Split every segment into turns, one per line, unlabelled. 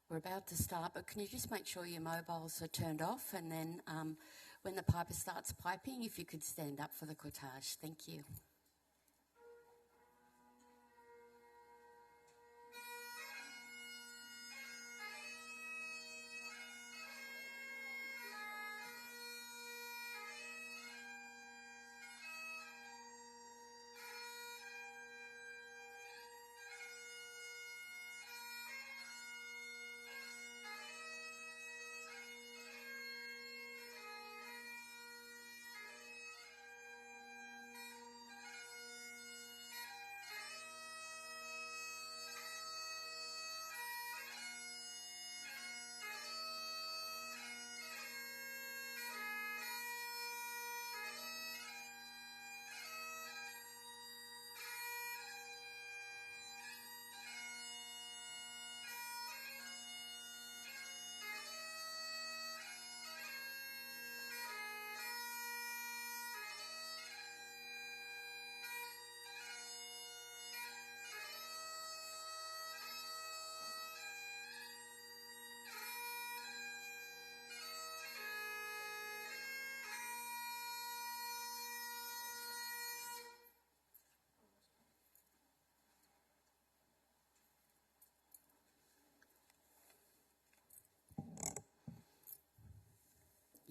We're about to start, but can you just make sure your mobiles are turned off, and then when the piper starts piping, if you could stand up for the cortege. Thank you.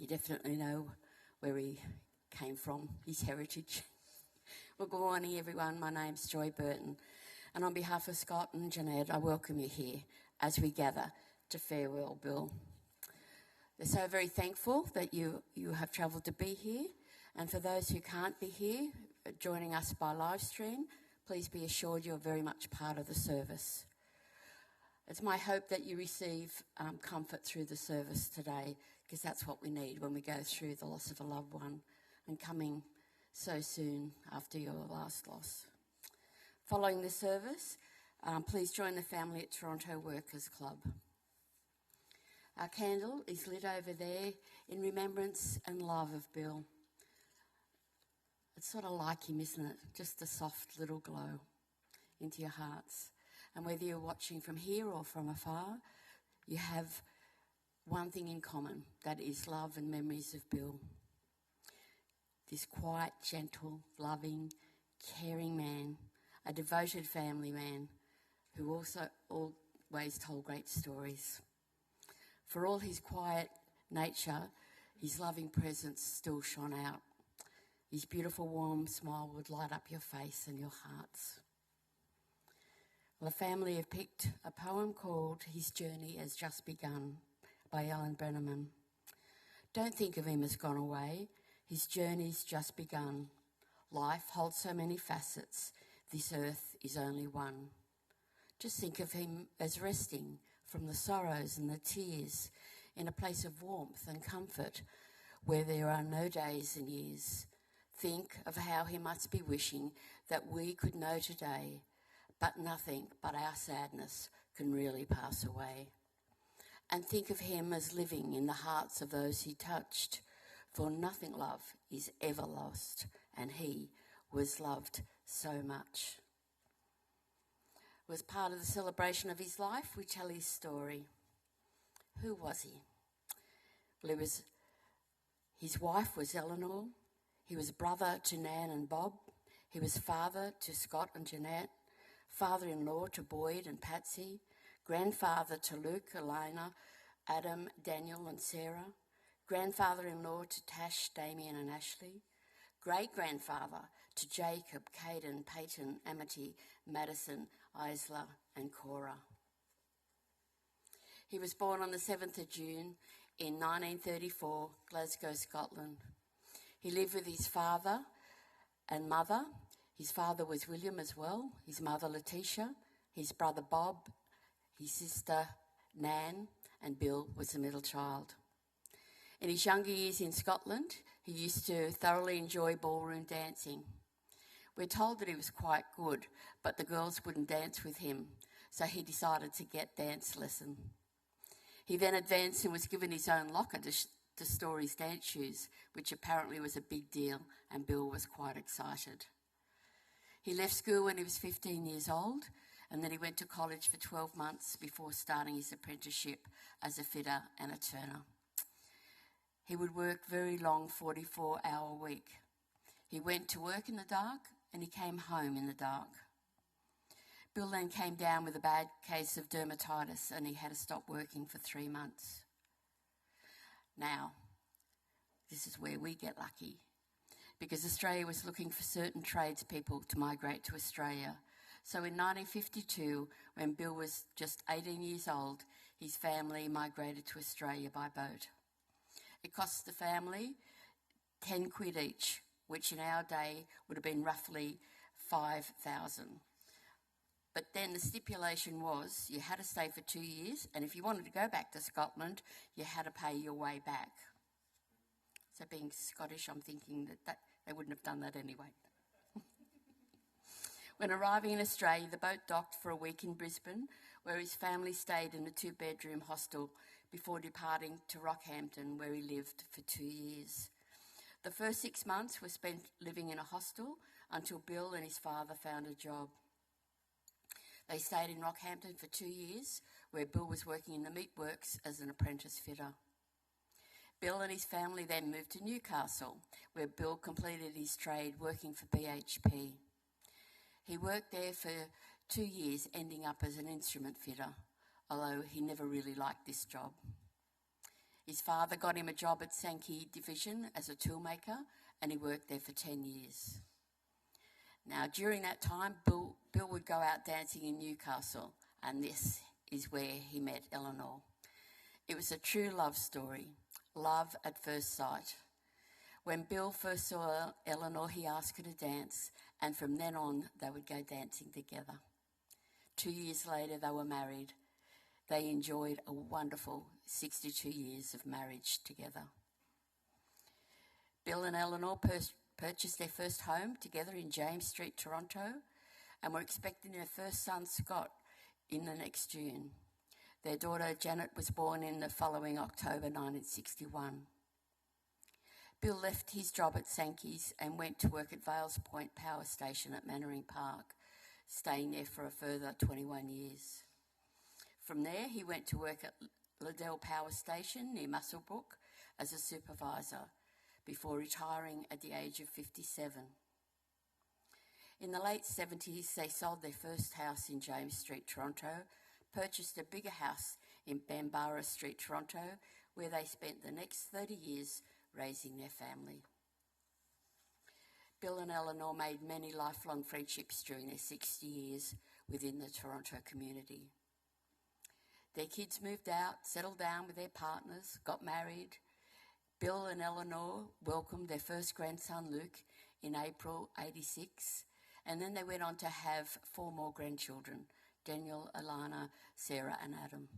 You definitely know where he came from, his heritage. Well, good morning, everyone. My name's Joy Burton, and on behalf of Scott and Jeanette, I welcome you here as we gather to farewell Bill. We're so very thankful that you have travelled to be here, and for those who can't be here, joining us by live stream, please be assured you're very much part of the service. It's my hope that you receive comfort through the service today, because that's what we need when we go through the loss of a loved one and coming so soon after your last loss. Following the service, please join the family at Toronto Workers Club. Our candle is lit over there in remembrance and love of Bill. It's sort of like him, isn't it? Just a soft little glow into your hearts. And whether you're watching from here or from afar, you have one thing in common, that is love and memories of Bill. This quiet, gentle, loving, caring man, a devoted family man who also always told great stories. For all his quiet nature, his loving presence still shone out. His beautiful, warm smile would light up your face and your hearts. Well, the family have picked a poem called His Journey Has Just Begun by Ellen Brenneman. Don't think of him as gone away. His journey's just begun. Life holds so many facets. This earth is only one. Just think of him as resting from the sorrows and the tears in a place of warmth and comfort where there are no days and years. Think of how he must be wishing that we could know today, but nothing but our sadness can really pass away. And think of him as living in the hearts of those he touched, for nothing, love, is ever lost, and he was loved so much. Was part of the celebration of his life, we tell his story. Who was he? Well, his wife was Eleanor. He was brother to Nan and Bob. He was father to Scott and Jeanette, father-in-law to Boyd and Patsy, grandfather to Luke, Elena, Adam, Daniel and Sarah, grandfather-in-law to Tash, Damien and Ashley, great-grandfather to Jacob, Caden, Peyton, Amity, Madison, Isla and Cora. He was born on the 7th of June in 1934, Glasgow, Scotland. He lived with his father and mother. His father was William as well, his mother Letitia, his brother Bob, his sister Nan, and Bill was the middle child. In his younger years in Scotland, he used to thoroughly enjoy ballroom dancing. We're told that he was quite good, but the girls wouldn't dance with him, so he decided to get dance lesson. He then advanced and was given his own locker to store his dance shoes, which apparently was a big deal, and Bill was quite excited. He left school when he was 15 years old and then he went to college for 12 months before starting his apprenticeship as a fitter and a turner. He would work very long 44-hour week. He went to work in the dark and he came home in the dark. Bill then came down with a bad case of dermatitis and he had to stop working for 3 months. Now, this is where we get lucky, because Australia was looking for certain tradespeople to migrate to Australia. So in 1952, when Bill was just 18 years old, his family migrated to Australia by boat. It cost the family 10 quid each, which in our day would have been roughly 5,000. But then the stipulation was you had to stay for 2 years, and if you wanted to go back to Scotland, you had to pay your way back. So being Scottish, I'm thinking that they wouldn't have done that anyway. When arriving in Australia, the boat docked for a week in Brisbane, where his family stayed in a 2-bedroom hostel before departing to Rockhampton, where he lived for 2 years. The first 6 months were spent living in a hostel until Bill and his father found a job. They stayed in Rockhampton for 2 years, where Bill was working in the meatworks as an apprentice fitter. Bill and his family then moved to Newcastle, where Bill completed his trade working for BHP. He worked there for 2 years, ending up as an instrument fitter, although he never really liked this job. His father got him a job at Sankey Division as a toolmaker, and he worked there for 10 years. Now, during that time, Bill would go out dancing in Newcastle, and this is where he met Eleanor. It was a true love story, love at first sight. When Bill first saw Eleanor, he asked her to dance, and from then on, they would go dancing together. 2 years later, they were married. They enjoyed a wonderful 62 years of marriage together. Bill and Eleanor purchased their first home together in James Street, Toronto, and were expecting their first son, Scott, in the next June. Their daughter, Janet, was born in the following October 1961. Bill left his job at Sankey's and went to work at Vales Point Power Station at Mannering Park, staying there for a further 21 years. From there, he went to work at Liddell Power Station near Muswellbrook as a supervisor, before retiring at the age of 57. In the late 70s, they sold their first house in James Street, Toronto, purchased a bigger house in Bambara Street, Toronto, where they spent the next 30 years raising their family. Bill and Eleanor made many lifelong friendships during their 60 years within the Toronto community. Their kids moved out, settled down with their partners, got married. Bill and Eleanor welcomed their first grandson, Luke, in April 86, and then they went on to have 4 more grandchildren, Daniel, Alana, Sarah and Adam.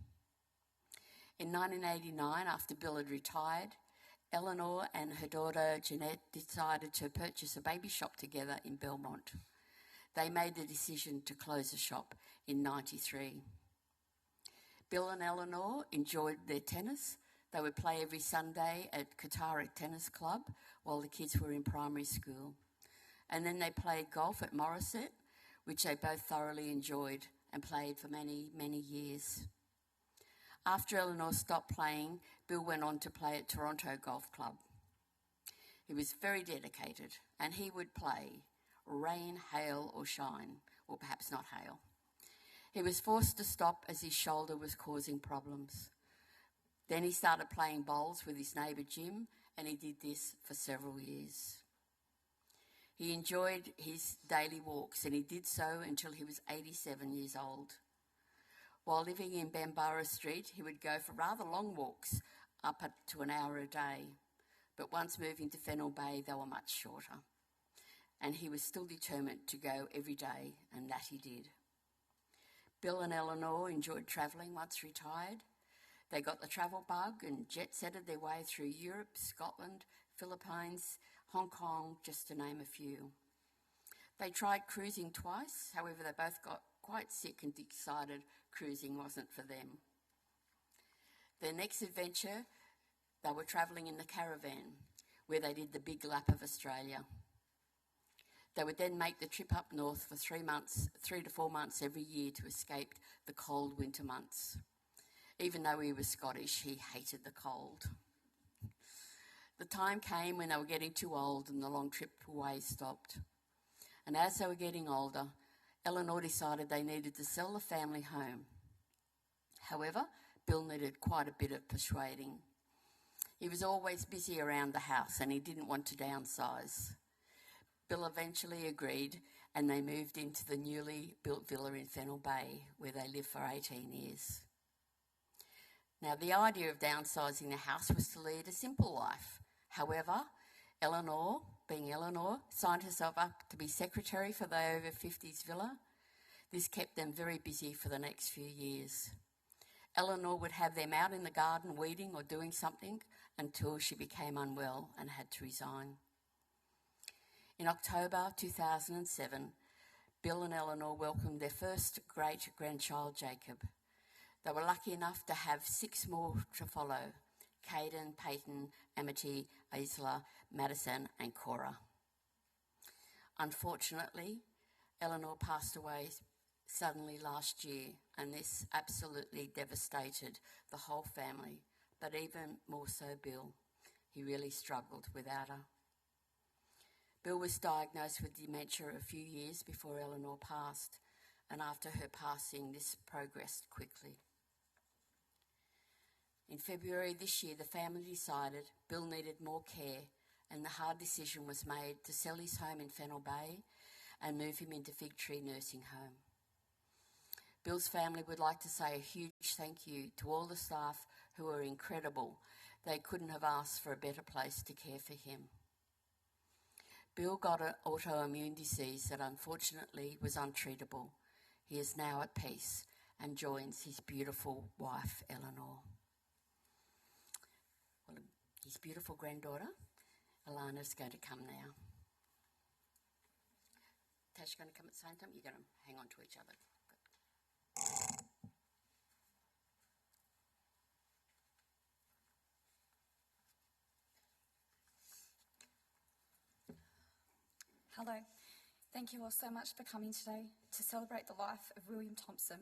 In 1989, after Bill had retired, Eleanor and her daughter Jeanette decided to purchase a baby shop together in Belmont. They made the decision to close the shop in 93. Bill and Eleanor enjoyed their tennis. They would play every Sunday at Catara Tennis Club while the kids were in primary school. And then they played golf at Morisset, which they both thoroughly enjoyed and played for many, many years. After Eleanor stopped playing, Bill went on to play at Toronto Golf Club. He was very dedicated, and he would play rain, hail or shine, or perhaps not hail. He was forced to stop as his shoulder was causing problems. Then he started playing bowls with his neighbour Jim, and he did this for several years. He enjoyed his daily walks, and he did so until he was 87 years old. While living in Bambara Street, he would go for rather long walks, up to an hour a day. But once moving to Fennell Bay, they were much shorter. And he was still determined to go every day, and that he did. Bill and Eleanor enjoyed travelling once retired. They got the travel bug and jet-setted their way through Europe, Scotland, Philippines, Hong Kong, just to name a few. They tried cruising twice, however they both got quite sick and decided cruising wasn't for them. Their next adventure, they were travelling in the caravan, where they did the big lap of Australia. They would then make the trip up north for 3 to 4 months every year to escape the cold winter months. Even though he was Scottish, he hated the cold. The time came when they were getting too old and the long trip away stopped. And as they were getting older, Eleanor decided they needed to sell the family home. However, Bill needed quite a bit of persuading. He was always busy around the house and he didn't want to downsize. Bill eventually agreed and they moved into the newly built villa in Fennel Bay where they lived for 18 years. Now, the idea of downsizing the house was to lead a simple life. However, Eleanor, being Eleanor, signed herself up to be secretary for the over-50s villa. This kept them very busy for the next few years. Eleanor would have them out in the garden weeding or doing something until she became unwell and had to resign. In October 2007, Bill and Eleanor welcomed their first great-grandchild, Jacob. They were lucky enough to have 6 more to follow: Caden, Peyton, Amity, Isla, Madison and Cora. Unfortunately, Eleanor passed away suddenly last year, and this absolutely devastated the whole family, but even more so Bill. He really struggled without her. Bill was diagnosed with dementia a few years before Eleanor passed, and after her passing, this progressed quickly. In February this year, the family decided Bill needed more care, and the hard decision was made to sell his home in Fennel Bay and move him into Fig Tree Nursing Home. Bill's family would like to say a huge thank you to all the staff who were incredible. They couldn't have asked for a better place to care for him. Bill got an autoimmune disease that unfortunately was untreatable. He is now at peace and joins his beautiful wife, Eleanor. Well, his beautiful granddaughter, Alana's going to come now. Tash going to come at the same time? You're going to hang on to each other.
Hello. Thank you all so much for coming today to celebrate the life of William Thomson.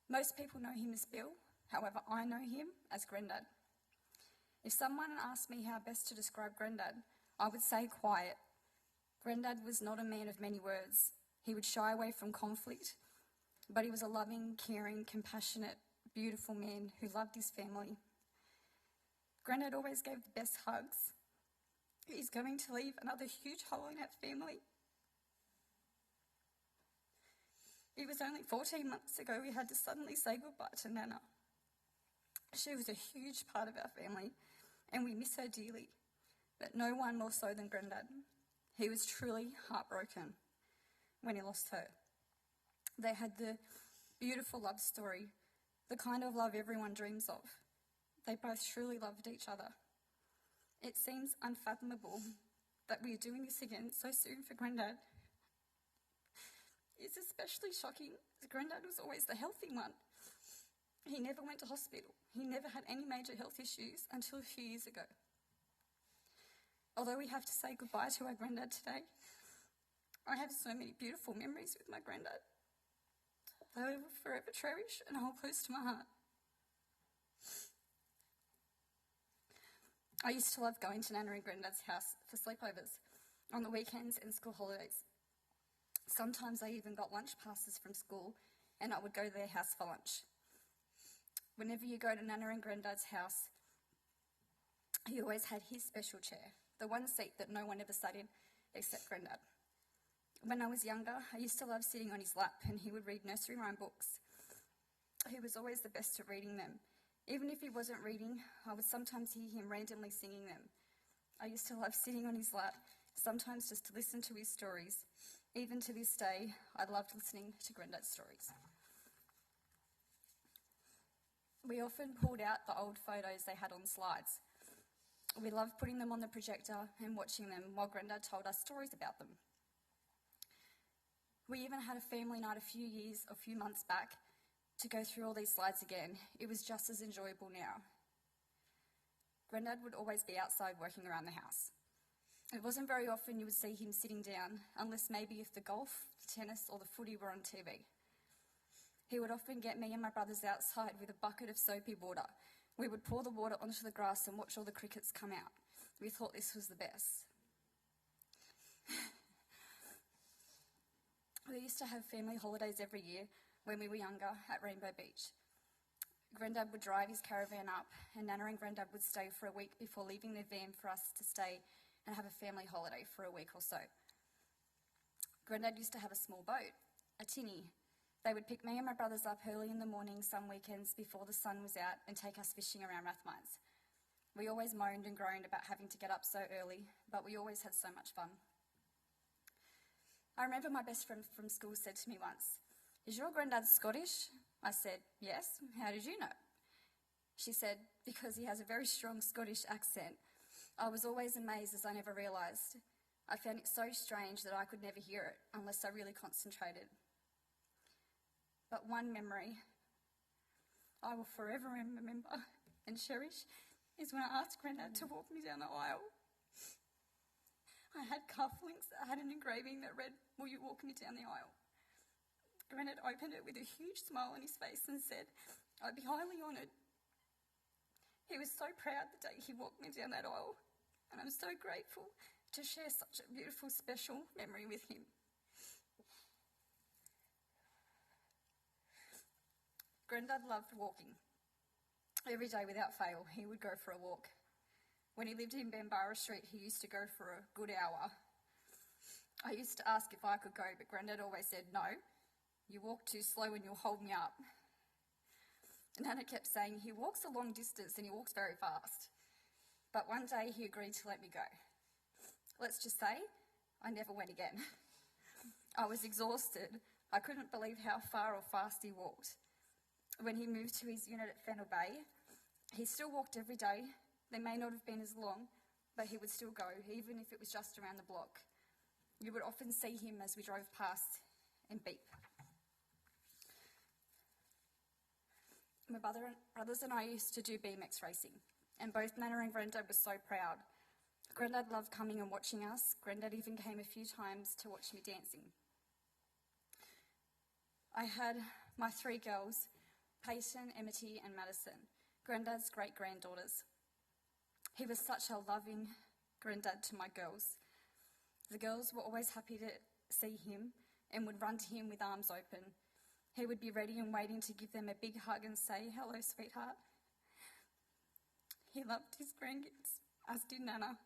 Most people know him as Bill, however I know him as Grandad. If someone asked me how best to describe Grandad, I would say quiet. Grandad was not a man of many words. He would shy away from conflict, but he was a loving, caring, compassionate, beautiful man who loved his family. Grandad always gave the best hugs. He's going to leave another huge hole in our family. It was only 14 months ago we had to suddenly say goodbye to Nana. She was a huge part of our family and we miss her dearly, but no one more so than Grandad. He was truly heartbroken when he lost her. They had the beautiful love story, the kind of love everyone dreams of. They both truly loved each other. It seems unfathomable that we are doing this again so soon for Grandad. It's especially shocking as Grandad was always the healthy one. He never went to hospital. He never had any major health issues until a few years ago. Although we have to say goodbye to our Grandad today, I have so many beautiful memories with my Grandad. They will forever cherish and hold close to my heart. I used to love going to Nana and Grandad's house for sleepovers on the weekends and school holidays. Sometimes I even got lunch passes from school and I would go to their house for lunch. Whenever you go to Nana and Grandad's house, he always had his special chair, the one seat that no one ever sat in except Grandad. When I was younger, I used to love sitting on his lap and he would read nursery rhyme books. He was always the best at reading them. Even if he wasn't reading, I would sometimes hear him randomly singing them. I used to love sitting on his lap, sometimes just to listen to his stories. Even to this day, I loved listening to Grandad's stories. We often pulled out the old photos they had on slides. We loved putting them on the projector and watching them while Grandad told us stories about them. We even had a family night a few months back to go through all these slides again. It was just as enjoyable now. Grandad would always be outside working around the house. It wasn't very often you would see him sitting down, unless maybe if the golf, the tennis or the footy were on TV. He would often get me and my brothers outside with a bucket of soapy water. We would pour the water onto the grass and watch all the crickets come out. We thought this was the best. We used to have family holidays every year when we were younger at Rainbow Beach. Grandad would drive his caravan up and Nana and Grandad would stay for a week before leaving their van for us to stay and have a family holiday for a week or so. Grandad used to have a small boat, a tinny. They would pick me and my brothers up early in the morning some weekends before the sun was out and take us fishing around Rathmines. We always moaned and groaned about having to get up so early, but we always had so much fun. I remember my best friend from school said to me once, "Is your granddad Scottish?" I said, "Yes. How did you know?" She said, "Because he has a very strong Scottish accent." I was always amazed as I never realised. I found it so strange that I could never hear it unless I really concentrated. But one memory I will forever remember and cherish is when I asked Grandad to walk me down the aisle. I had cufflinks that had an engraving that read, "Will you walk me down the aisle?" Grandad opened it with a huge smile on his face and said, "I'd be highly honoured." He was so proud the day he walked me down that aisle, and I'm so grateful to share such a beautiful, special memory with him. Grandad loved walking. Every day without fail, he would go for a walk. When he lived in Bambara Street, he used to go for a good hour. I used to ask if I could go, but Grandad always said, "No, you walk too slow and you'll hold me up." And Nana kept saying, "He walks a long distance and he walks very fast." But one day he agreed to let me go. Let's just say, I never went again. I was exhausted. I couldn't believe how far or fast he walked. When he moved to his unit at Fennel Bay, he still walked every day. They may not have been as long, but he would still go, even if it was just around the block. You would often see him as we drove past and beep. My brothers and I used to do BMX racing, and both Nana and Grandad were so proud. Grandad loved coming and watching us. Grandad even came a few times to watch me dancing. I had my 3 girls, Peyton, Amity and Madison, Grandad's great-granddaughters. He was such a loving Grandad to my girls. The girls were always happy to see him and would run to him with arms open. He would be ready and waiting to give them a big hug and say, "Hello, sweetheart." He loved his grandkids, as did Nana.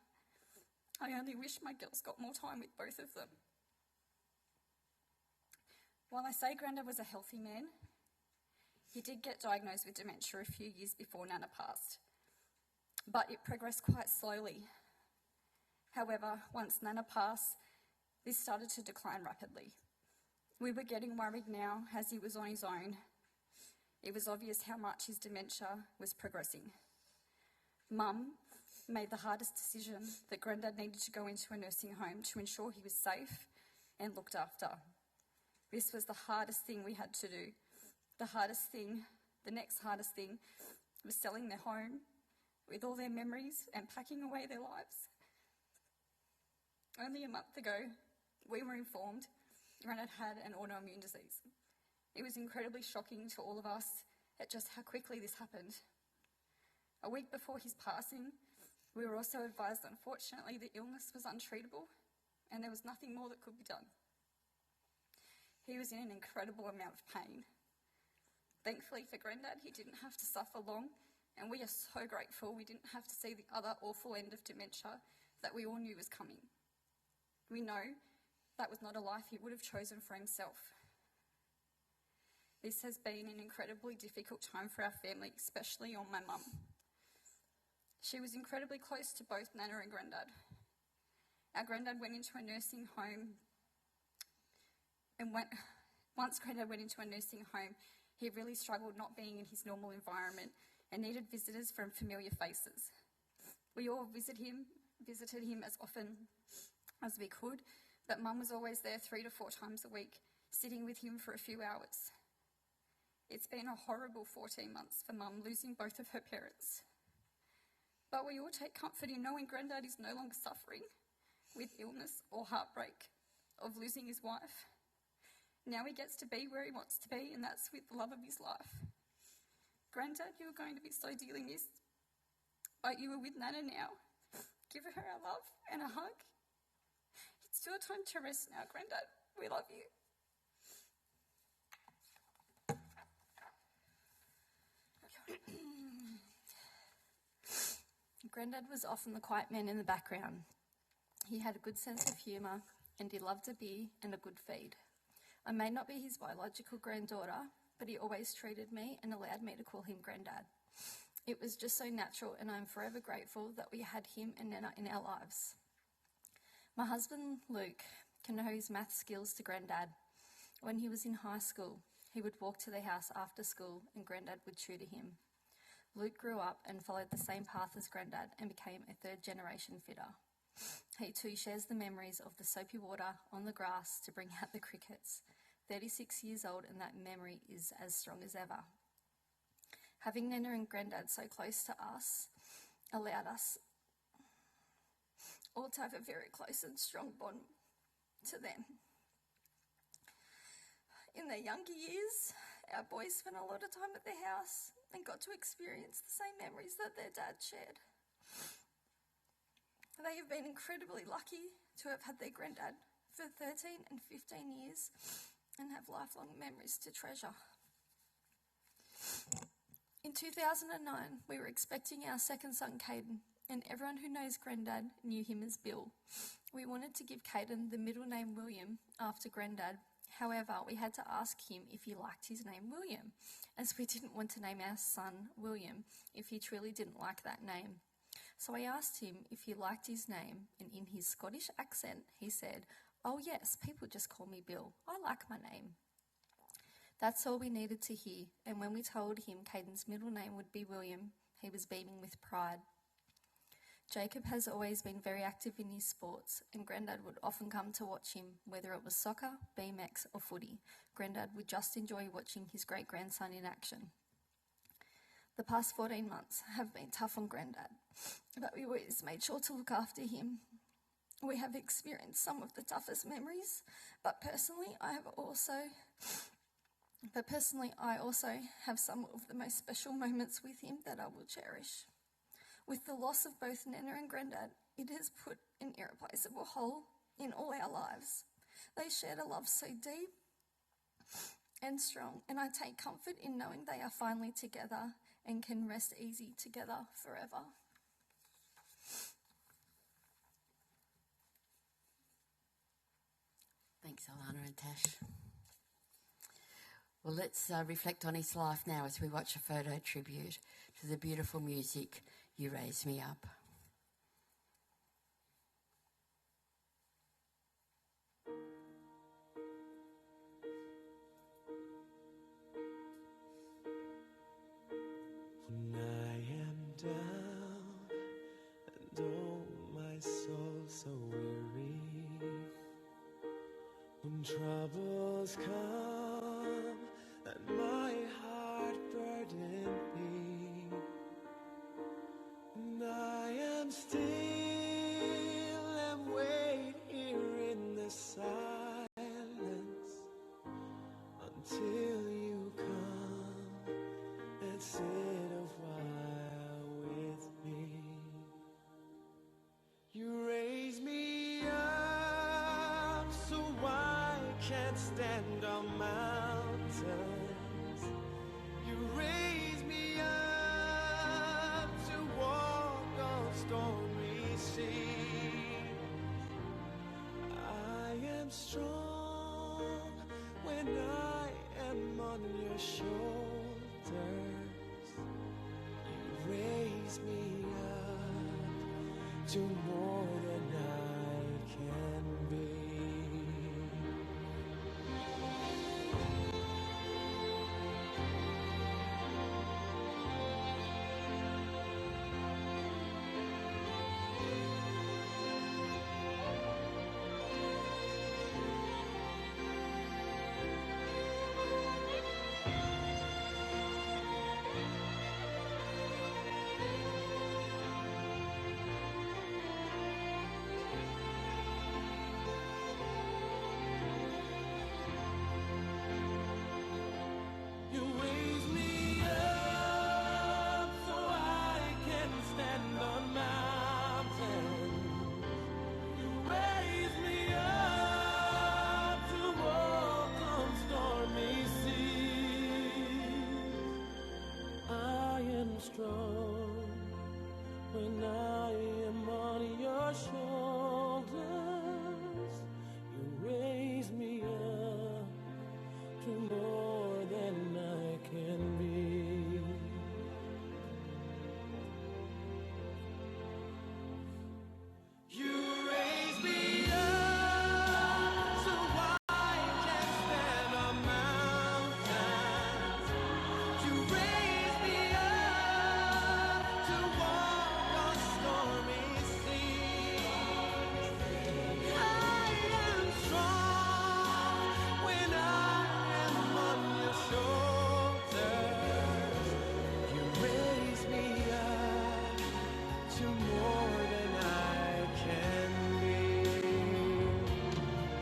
I only wish my girls got more time with both of them. While I say Grandad was a healthy man, he did get diagnosed with dementia a few years before Nana passed, but it progressed quite slowly. However, once Nana passed, this started to decline rapidly. We were getting worried now as he was on his own. It was obvious how much his dementia was progressing. Mum made the hardest decision that Grandad needed to go into a nursing home to ensure he was safe and looked after. This was the hardest thing we had to do. The next hardest thing was selling their home with all their memories and packing away their lives. Only a month ago, we were informed Grandad had an autoimmune disease. It was incredibly shocking to all of us at just how quickly this happened. A week before his passing, we were also advised that unfortunately the illness was untreatable and there was nothing more that could be done. He was in an incredible amount of pain. Thankfully for Grandad, he didn't have to suffer long, and we are so grateful we didn't have to see the other awful end of dementia that we all knew was coming. We know that was not a life he would have chosen for himself. This has been an incredibly difficult time for our family, especially on my mum. She was incredibly close to both Nana and Grandad. Our Grandad went into a nursing home, and once Grandad went into a nursing home, he really struggled not being in his normal environment and needed visitors from familiar faces. We all visited him as often as we could, but Mum was always there 3 to 4 times a week, sitting with him for a few hours. It's been a horrible 14 months for Mum, losing both of her parents. But we all take comfort in knowing Grandad is no longer suffering. with illness or heartbreak of losing his wife. Now he gets to be where he wants to be, and that's with the love of his life. Granddad, you're going to be so dearly missed, but you are with Nana now. Give her a love and a hug. It's your time to rest now, Granddad. We love you. Granddad was often the quiet man in the background. He had a good sense of humour, and he loved a beer and a good feed. I may not be his biological granddaughter, but he always treated me and allowed me to call him Granddad. It was just so natural, and I'm forever grateful that we had him and Nana in our lives. My husband, Luke, can owe his math skills to Granddad. When he was in high school, he would walk to their house after school and Granddad would tutor him. Luke grew up and followed the same path as Granddad and became a third-generation fitter. He too shares the memories of the soapy water on the grass to bring out the crickets. 36 years old, and that memory is as strong as ever. Having Nana and Granddad so close to us allowed us all to have a very close and strong bond to them. In their younger years, our boys spent a lot of time at their house and got to experience the same memories that their dad shared. They have been incredibly lucky to have had their Granddad for 13 and 15 years and have lifelong memories to treasure. In 2009, we were expecting our second son, Caden, and everyone who knows Granddad knew him as Bill. We wanted to give Caden the middle name William after Granddad. However, we had to ask him if he liked his name William, as we didn't want to name our son William if he truly didn't like that name. So I asked him if he liked his name, and in his Scottish accent, he said, "Oh yes, people just call me Bill. I like my name." That's all we needed to hear, and when we told him Caden's middle name would be William, he was beaming with pride. Jacob has always been very active in his sports, and Granddad would often come to watch him, whether it was soccer, BMX or footy. Granddad would just enjoy watching his great-grandson in action. The past 14 months have been tough on Granddad, but we always made sure to look after him. We have experienced some of the toughest memories, but personally, I also have some of the most special moments with him that I will cherish. With the loss of both Nana and Granddad, it has put an irreplaceable hole in all our lives. They shared a love so deep and strong, and I take comfort in knowing they are finally together and can rest easy together forever.
Thanks, Alana and Tash. Well, let's reflect on his life now as we watch a photo tribute to the beautiful music, You Raise Me Up.
When I am down and oh my soul so weary, when troubles come and my heart burden me, and I am still and wait here in the silence until you come and sit a while with me. You raise me up so I can't stand on mountains. You raise me up to walk on stormy seas. I am strong when I am on your shoulders. You raise me up to more than I can be. when I am on your shoulders. You raise me up to more than I can be. You raise me up so I can stand on mountains. You raise me up to walk on stormy seas. I am strong when I am on your shoulders. You raise me up to more than I can be.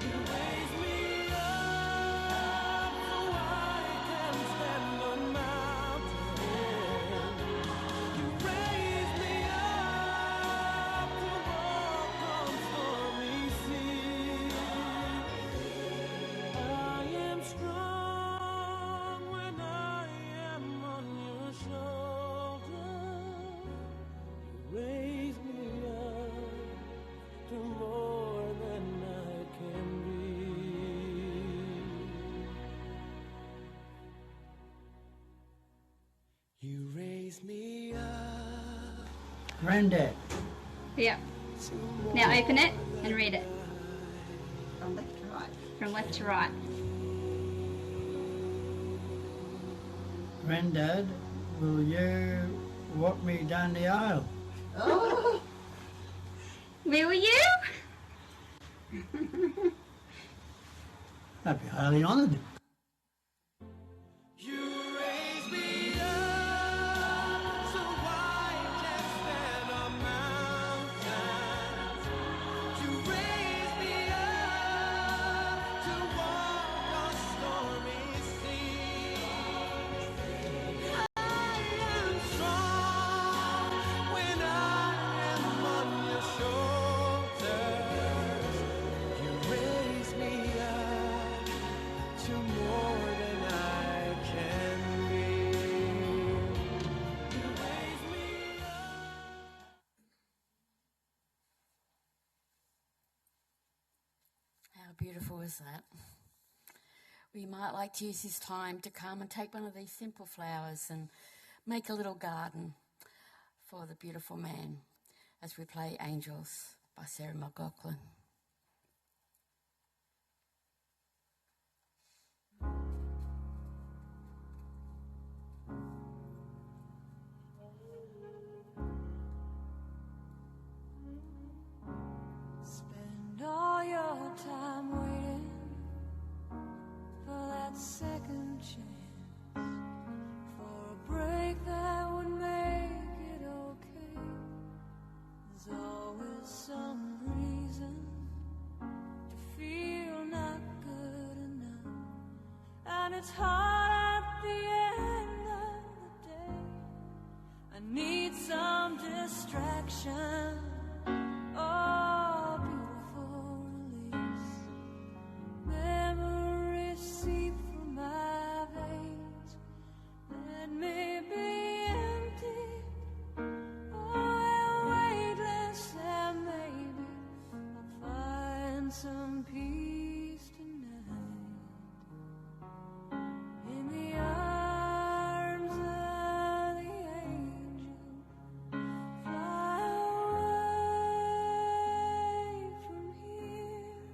You raise me up so I can stand on mountains. You raise me up to walk on stormy seas. I am strong when I am on your shoulders. You raise me up to more than I can be. You raise me up
Granddad.
Yeah.
to more
Now open it and read it
From left to right.
from left to right.
Granddad, will you walk me down the aisle?
Oh,
Will you?
I'd be highly honoured.
You raise me up so I can stand on mountains. You raise me up to walk on stormy seas. I am strong when I am on your shoulders. You raise me up to more than I can be. You raise me up.
How beautiful is that? We might like to use this time to come and take one of these simple flowers and make a little garden for the beautiful man as we play Angels by Sarah McLachlan.
Spend all your time waiting for that second chance, for a break that would make it okay. There's always some reason to feel not good enough, and it's hard at the end of the day. I need some distraction. Oh, beautiful release. Memories seep through my veins. Let me be empty. Oh, weightless, and maybe I'll find some peace tonight. In the arms of the angel. Fly away from here,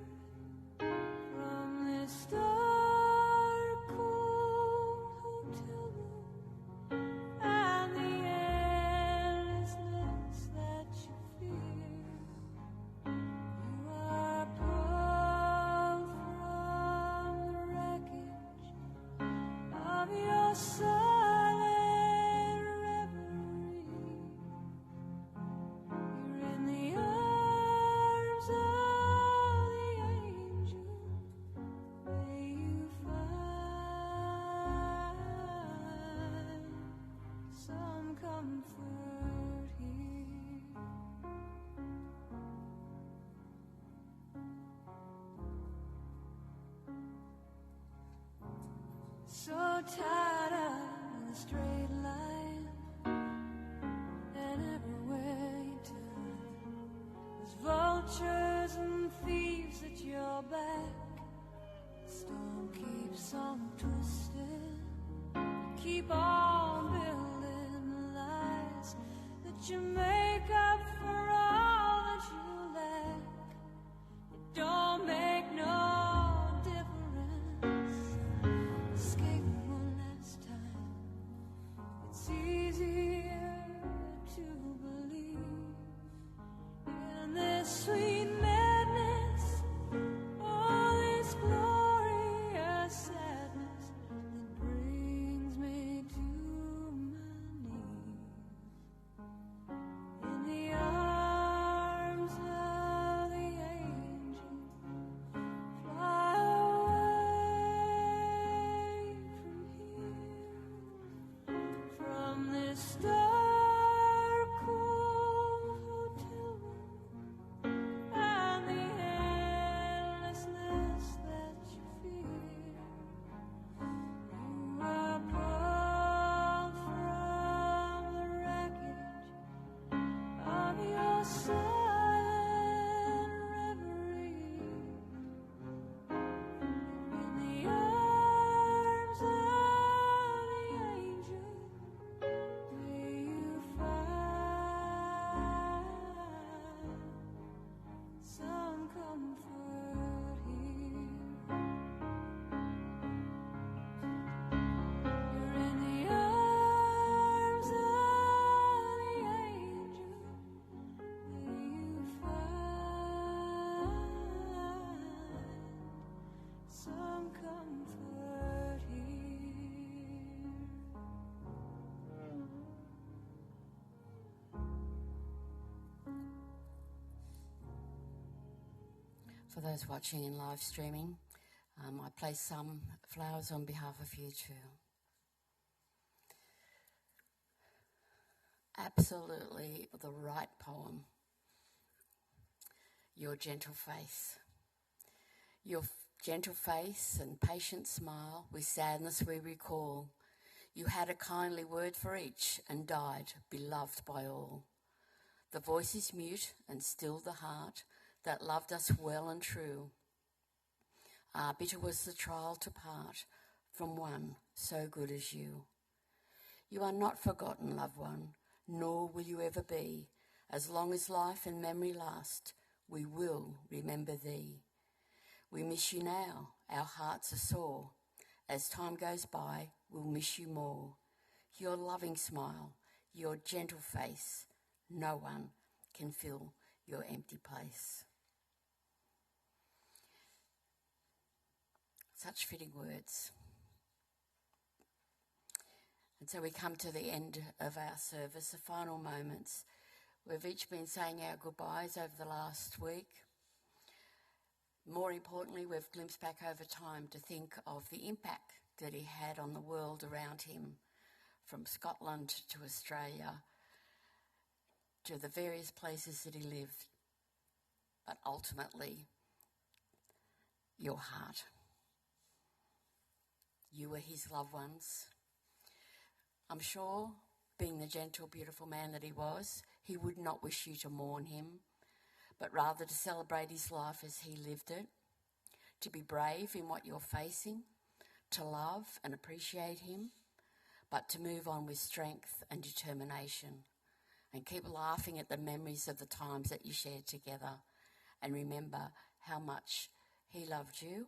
from this dark, cold hotel room, and the endlessness that you fear. You are pulled from the wreckage of your silent reverie. You're in the arms of the angel. May you find some comfort here. So tired of the straight line and everywhere
vultures and thieves at your back. Storm keeps on twisting. Keep on building lies that you make up for all that you lack. It don't make no difference. Escape one last time. It's easier to believe in this sweet madness, all this glorious sadness that brings me to my knees. In the arms of the angel, fly away from here, from this dark, cold hotel room and the endlessness that you fear. You are pulled from the wreckage of your silent reverie. In the arms of the angel, may you find some comfort here. You're in the arms of the angel. May you find some comfort here.
For those watching in live streaming, I place some flowers on behalf of you too. Absolutely the right poem. Your gentle face. Your gentle face and patient smile, with sadness we recall. You had a kindly word for each and died, beloved by all. The voice is mute and still the heart that loved us well and true. Ah, bitter was the trial to part from one so good as you. You are not forgotten, loved one, nor will you ever be. As long as life and memory last, we will remember thee. We miss you now, our hearts are sore. As time goes by, we'll miss you more. Your loving smile, your gentle face, no one can fill your empty place. Such fitting words. And so we come to the end of our service, the final moments. We've each been saying our goodbyes over the last week. More importantly, we've glimpsed back over time to think of the impact that he had on the world around him, from Scotland to Australia, to the various places that he lived, but ultimately, your heart. You were his loved ones. I'm sure, being the gentle, beautiful man that he was, he would not wish you to mourn him, but rather to celebrate his life as he lived it, to be brave in what you're facing, to love and appreciate him, but to move on with strength and determination, and keep laughing at the memories of the times that you shared together, and remember how much he loved you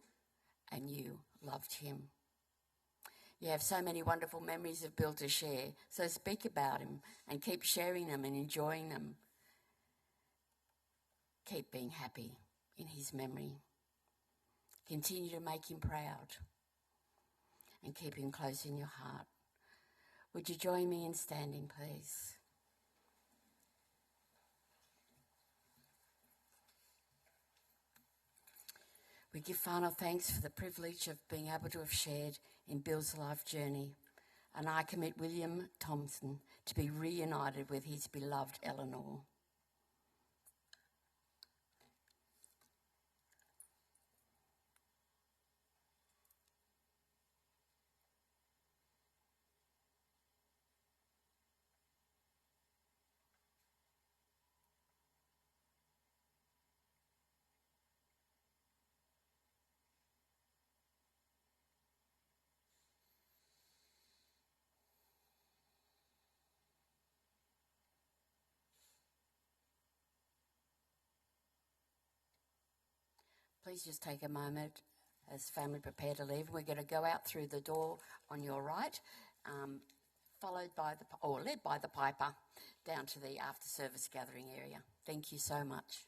and you loved him. You have so many wonderful memories of Bill to share, so speak about him and keep sharing them and enjoying them. Keep being happy in his memory. Continue to make him proud and keep him close in your heart. Would you join me in standing, please? We give final thanks for the privilege of being able to have shared in Bill's life journey, and I commit William Thomson to be reunited with his beloved Eleanor. Please just take a moment as family prepare to leave. We're going to go out through the door on your right, followed by led by the piper down to the after-service gathering area. Thank you so much.